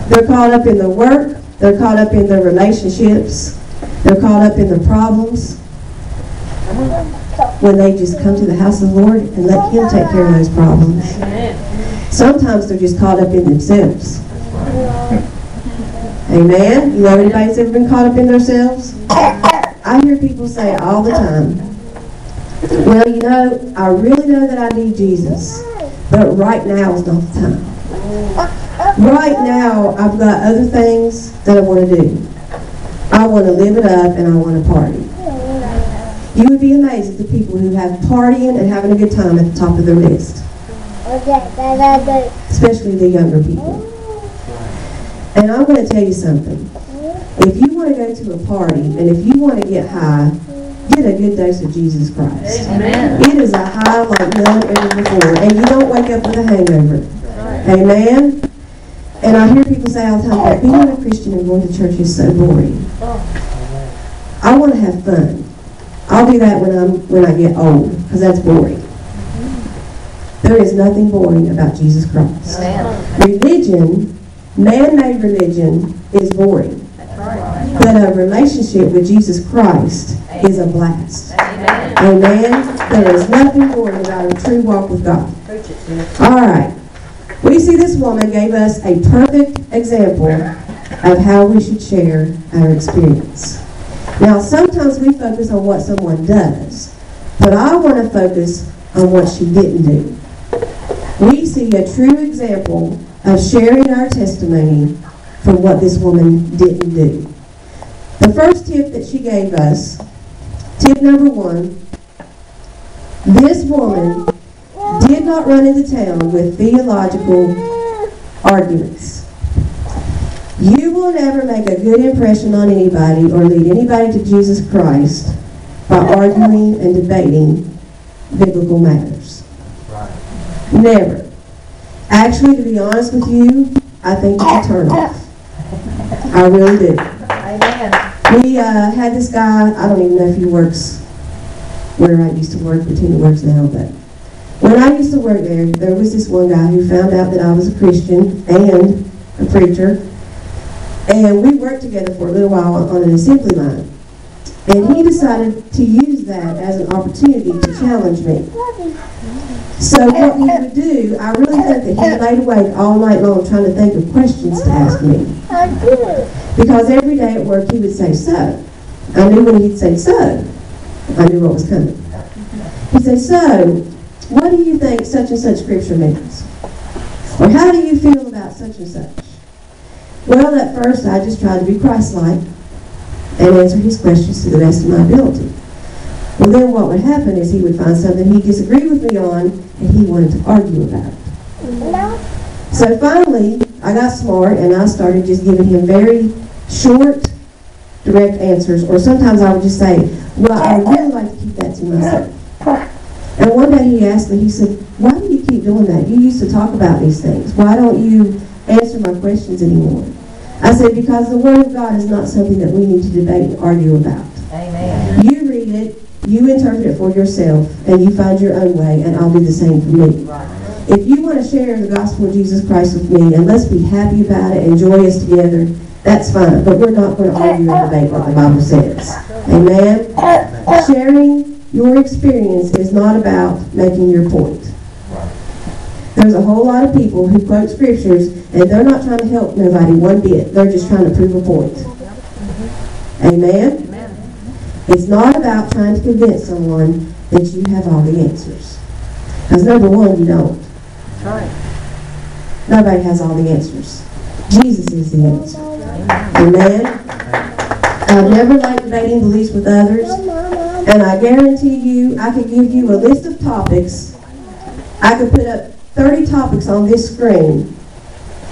They're caught up in the work. They're caught up in their relationships. They're caught up in the problems. When they just come to the house of the Lord and let Him take care of those problems. Sometimes they're just caught up in themselves. Amen? You know anybody's ever been caught up in themselves? I hear people say all the time, well, you know, I really know that I need Jesus, but right now is not the time. Right now, I've got other things that I want to do. I want to live it up and I want to party. You would be amazed at the people who have partying and having a good time at the top of their list. Especially the younger people. And I'm going to tell you something. If you want to go to a party and if you want to get high, get a good dose of Jesus Christ. Amen. It is a high like none ever before. And you don't wake up with a hangover. Right. Amen? And I hear people say all the time that being a Christian and going to church is so boring. I want to have fun. I'll do that when I get old, because that's boring. There is nothing boring about Jesus Christ. Religion, man-made religion, is boring. But a relationship with Jesus Christ is a blast. Amen? There is nothing boring about a true walk with God. All right. We see this woman gave us a perfect example of how we should share our experience. Now, sometimes we focus on what someone does, but I want to focus on what she didn't do. We see a true example of sharing our testimony from what this woman didn't do. The first tip that she gave us, tip number 1, this woman did not run into town with theological arguments. You will never make a good impression on anybody or lead anybody to Jesus Christ by arguing and debating biblical matters. Never. Actually, to be honest with you, I think it's a turnoff. I really do. Amen. We had this guy, I don't even know if he works where I used to work, but he works now, but when I used to work there was this one guy who found out that I was a Christian and a preacher. And we worked together for a little while on an assembly line. And he decided to use that as an opportunity to challenge me. So what he would do, I really think that he laid awake all night long trying to think of questions to ask me. Because every day at work he would say, so. I knew when he'd say, so, I knew what was coming. He'd say, so, what do you think such and such scripture means? Or how do you feel about such and such? Well, at first, I just tried to be Christ-like and answer his questions to the best of my ability. Well, then what would happen is he would find something he disagreed with me on, and he wanted to argue about it. So finally, I got smart, and I started just giving him very short, direct answers, or sometimes I would just say, well, I would really like to keep that to myself. And one day he asked me, he said, why do you keep doing that? You used to talk about these things. Why don't you answer my questions anymore? I said, because the Word of God is not something that we need to debate and argue about. Amen. You read it, you interpret it for yourself, and you find your own way, and I'll do the same for me. Right. If you want to share the gospel of Jesus Christ with me, and let's be happy about it, enjoy us together, that's fine. But we're not going to argue and debate what the Bible says. Amen? Sharing your experience is not about making your point. There's a whole lot of people who quote scriptures, and they're not trying to help nobody one bit. They're just trying to prove a point. Amen? It's not about trying to convince someone that you have all the answers. Because number one, you don't. Nobody has all the answers. Jesus is the answer. Amen? I've never liked debating beliefs with others, and I guarantee you, I could give you a list of topics. I could put up 30 topics on this screen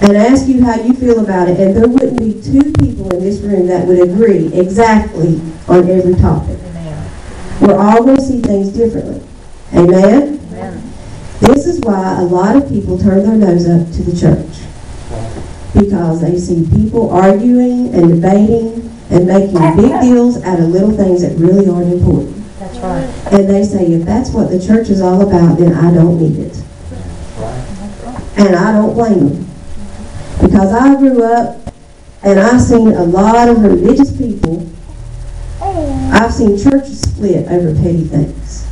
and ask you how you feel about it, and there wouldn't be 2 people in this room that would agree exactly on every topic. Amen. We're all going to see things differently. Amen? Amen? This is why a lot of people turn their nose up to the church. Because they see people arguing and debating and making big deals out of little things that really aren't important. That's right. And they say, if that's what the church is all about, then I don't need it. And I don't blame them. Because I grew up and I've seen a lot of religious people. I've seen churches split over petty things.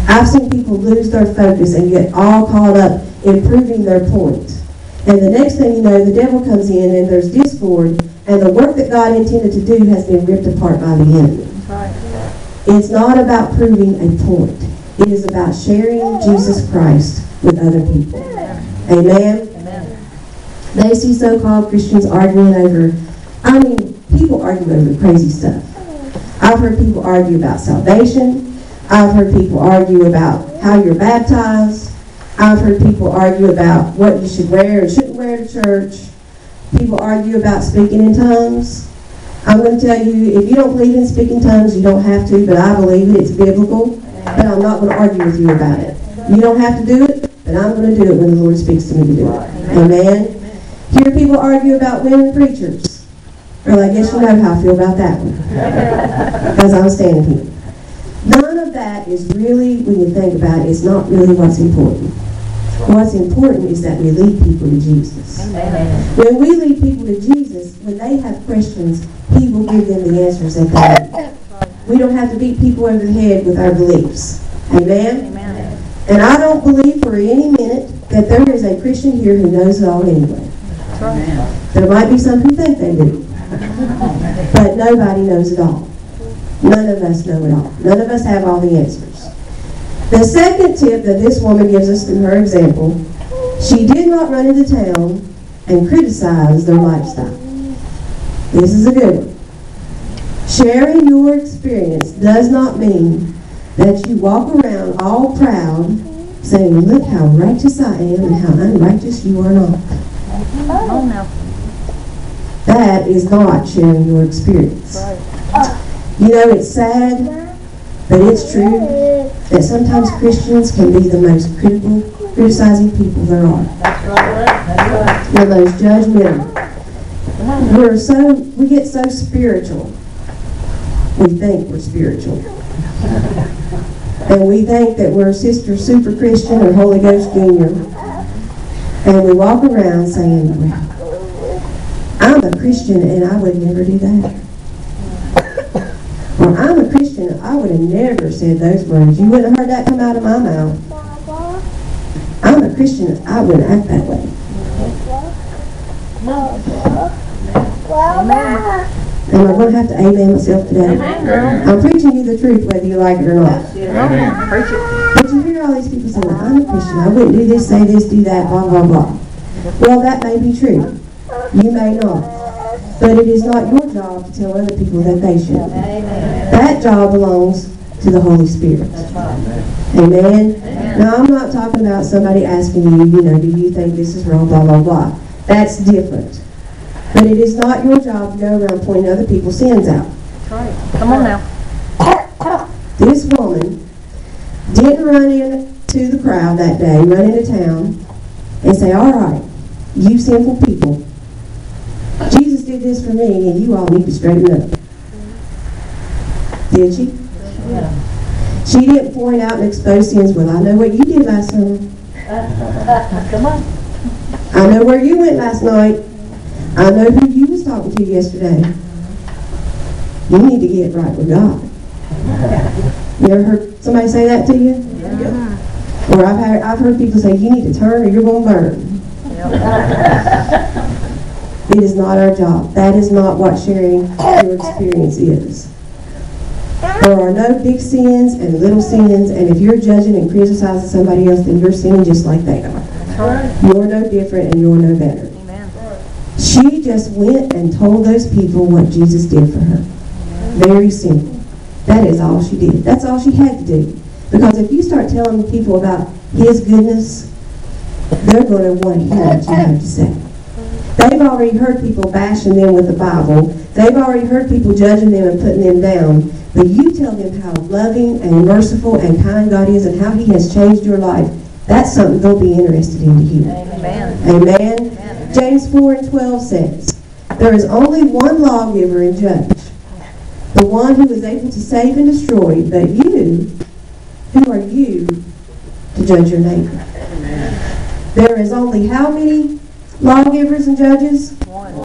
I've seen people lose their focus and get all caught up in proving their point. And the next thing you know, the devil comes in and there's discord, and the work that God intended to do has been ripped apart by the enemy. It's not about proving a point. It is about sharing Jesus Christ with other people. Amen? They see so-called Christians arguing over, people argue over crazy stuff. I've heard people argue about salvation. I've heard people argue about how you're baptized. I've heard people argue about what you should wear and shouldn't wear to church. People argue about speaking in tongues. I'm going to tell you, if you don't believe in speaking tongues, you don't have to, but I believe it. It's biblical. But I'm not going to argue with you about it. You don't have to do it, but I'm going to do it when the Lord speaks to me to do it. Amen? Hear people argue about women preachers. Well, I guess you know how I feel about that one. Because I'm standing here. None of that is really, when you think about it, it's not really what's important. What's important is that we lead people to Jesus. When we lead people to Jesus, when they have questions, He will give them the answers that they need. We don't have to beat people over the head with our beliefs. Amen? And I don't believe for any minute that there is a Christian here who knows it all anyway. There might be some who think they do. But nobody knows it all. None of us know it all. None of us have all the answers. The second tip that this woman gives us through her example, she did not run into town and criticize their lifestyle. This is a good one. Sharing your experience does not mean that you walk around all proud saying, look how righteous I am and how unrighteous you are not. That is not sharing your experience. You know, it's sad, but it's true that sometimes Christians can be the most critical, criticizing people there are. They're the most judgmental. We get so spiritual. We think we're spiritual. And we think that we're Sister Super Christian or Holy Ghost Junior. And we walk around saying, well, I'm a Christian and I would never do that. Or I'm a Christian, I would have never said those words. You wouldn't have heard that come out of my mouth. I'm a Christian, I wouldn't act that way. Am I going to have to amen myself today? I'm preaching you the truth whether you like it or not. But you hear all these people say, well, I'm a Christian, I wouldn't do this, say this, do that, blah, blah, blah. Well, that may be true. You may not. But it is not your job to tell other people that they should. That job belongs to the Holy Spirit. Amen? Now, I'm not talking about somebody asking you, do you think this is wrong, blah, blah, blah. That's different. But it is not your job to go around pointing other people's sins out. Come on now. This woman didn't run into the crowd that day, run into town, and say, all right, you sinful people, Jesus did this for me, and you all need to straighten up. Did she? Yeah. She didn't point out and expose sins. Well, I know what you did last summer. Come on. I know where you went last night. I know who you was talking to yesterday. You need to get right with God. You ever heard somebody say that to you? Yeah. Or I've heard people say, you need to turn or you're going to burn. Yep. It is not our job. That is not what sharing your experience is. There are no big sins and little sins, and if you're judging and criticizing somebody else, then you're sinning just like they are. You're no different and you're no better. She just went and told those people what Jesus did for her. Very simple. That is all she did. That's all she had to do. Because if you start telling people about His goodness, they're going to want to hear what you have to say. They've already heard people bashing them with the Bible. They've already heard people judging them and putting them down. But you tell them how loving and merciful and kind God is and how He has changed your life. That's something they'll be interested in to hear. Amen. Amen. James 4:12 says, there is only one lawgiver and judge, the one who is able to save and destroy, but you, who are you to judge your neighbor? There is only how many Lawgivers and judges?